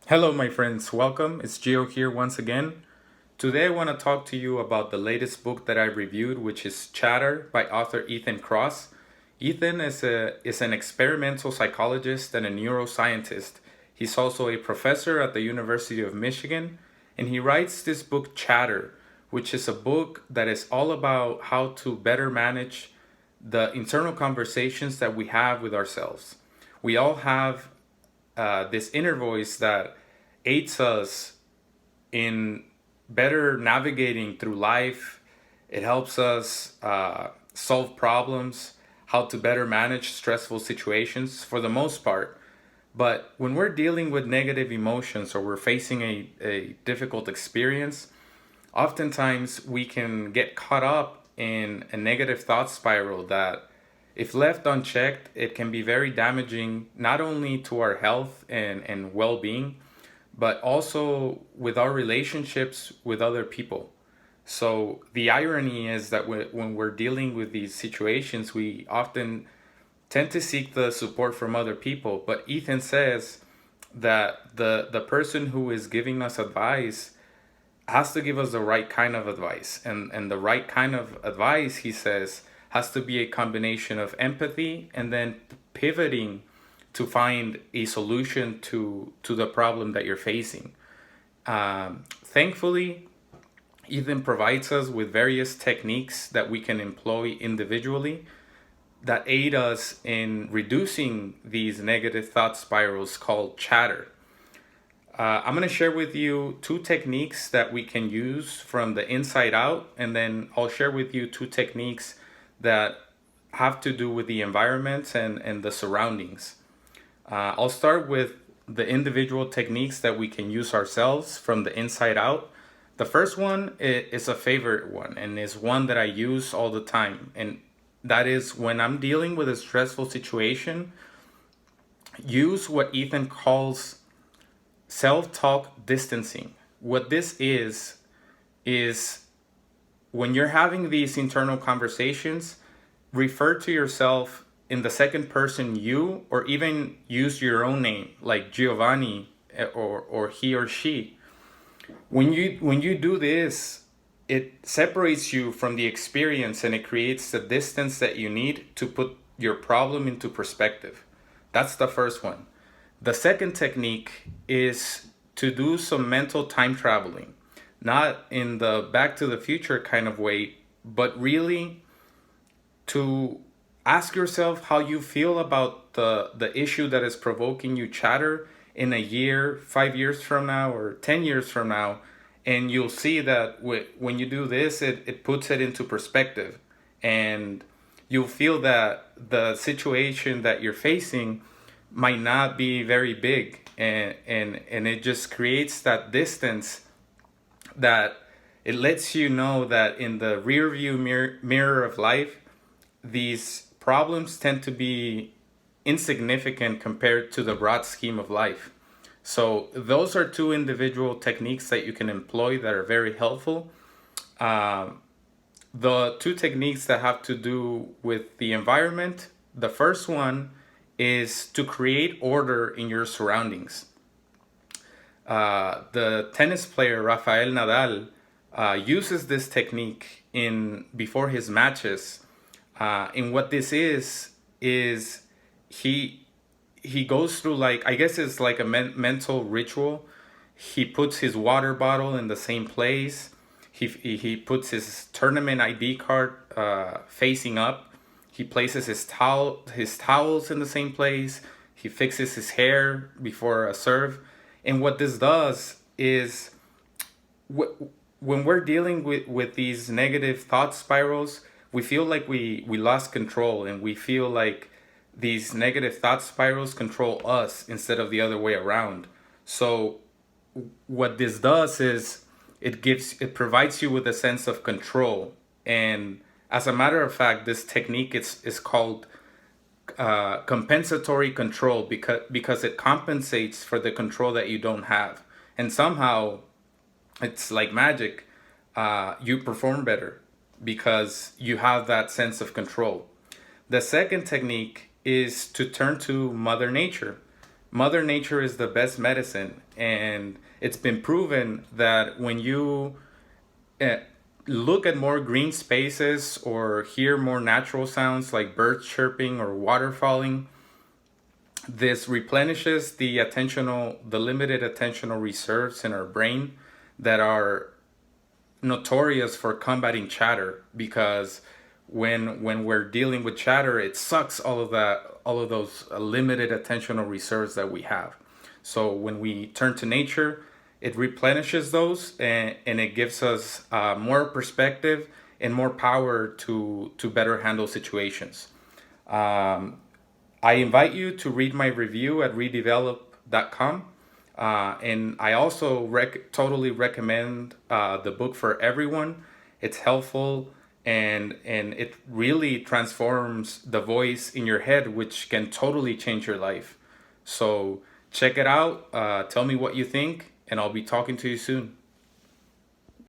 Hello, my friends. Welcome. It's Gio here once again. Today, I want to talk to you about the latest book that I reviewed, which is Chatter by author Ethan Kross. Ethan is an experimental psychologist and a neuroscientist. He's also a professor at the University of Michigan, and he writes this book, Chatter, which is a book that is all about how to better manage the internal conversations that we have with ourselves. We all have this inner voice that aids us in better navigating through life. It helps us solve problems, how to better manage stressful situations for the most part. But when we're dealing with negative emotions or we're facing a difficult experience, oftentimes we can get caught up in a negative thought spiral that, if left unchecked, it can be very damaging not only to our health and well being, but also with our relationships with other people. So the irony is that when we're dealing with these situations, we often tend to seek the support from other people. But Ethan says that the person who is giving us advice has to give us the right kind of advice. And the right kind of advice, he says, has to be a combination of empathy and then pivoting to find a solution to the problem that you're facing. Thankfully, Ethan provides us with various techniques that we can employ individually that aid us in reducing these negative thought spirals called chatter. I'm going to share with you two techniques that we can use from the inside out, and then I'll share with you two techniques that have to do with the environment and the surroundings. I'll start with the individual techniques that we can use ourselves from the inside out. The first one is a favorite one and is one that I use all the time. And that is, when I'm dealing with a stressful situation, use what Ethan calls self-talk distancing. What this is when you're having these internal conversations, refer to yourself in the second person you, or even use your own name like Giovanni, or he or she. When you do this, it separates you from the experience and it creates the distance that you need to put your problem into perspective. That's the first one. The second technique is to do some mental time traveling, not in the back to the future kind of way, but really to ask yourself how you feel about the issue that is provoking you chatter in a year, 5 years from now, or 10 years from now. And you'll see that when you do this, it puts it into perspective. And you'll feel that the situation that you're facing might not be very big. And it just creates that distance that it lets you know that in the rear view mirror of life, these problems tend to be insignificant compared to the broad scheme of life. So those are two individual techniques that you can employ that are very helpful. The two techniques that have to do with the environment, the first one is to create order in your surroundings. The tennis player Rafael Nadal uses this technique in before his matches. And what this is he goes through, like, I guess it's like a mental ritual. He puts his water bottle in the same place. He puts his tournament ID card facing up. He places his towels in the same place. He fixes his hair before a serve. And what this does is, when we're dealing with these negative thought spirals, we feel like we lost control, and we feel like these negative thought spirals control us instead of the other way around. So what this does is it provides you with a sense of control. And as a matter of fact, this technique is called compensatory control, because it compensates for the control that you don't have. And somehow, it's like magic. You perform better because you have that sense of control. The second technique is to turn to Mother Nature. Mother Nature is the best medicine, and it's been proven that when you uh, look at more green spaces or hear more natural sounds like birds chirping or water falling, this replenishes the limited attentional reserves in our brain that are notorious for combating chatter, because when we're dealing with chatter, it sucks all of those limited attentional reserves that we have. So when we turn to nature, it replenishes those, and it gives us more perspective and more power to better handle situations. I invite you to read my review at redevelop.com. And I also totally recommend the book for everyone. It's helpful, and it really transforms the voice in your head, which can totally change your life. So check it out. Tell me what you think, and I'll be talking to you soon.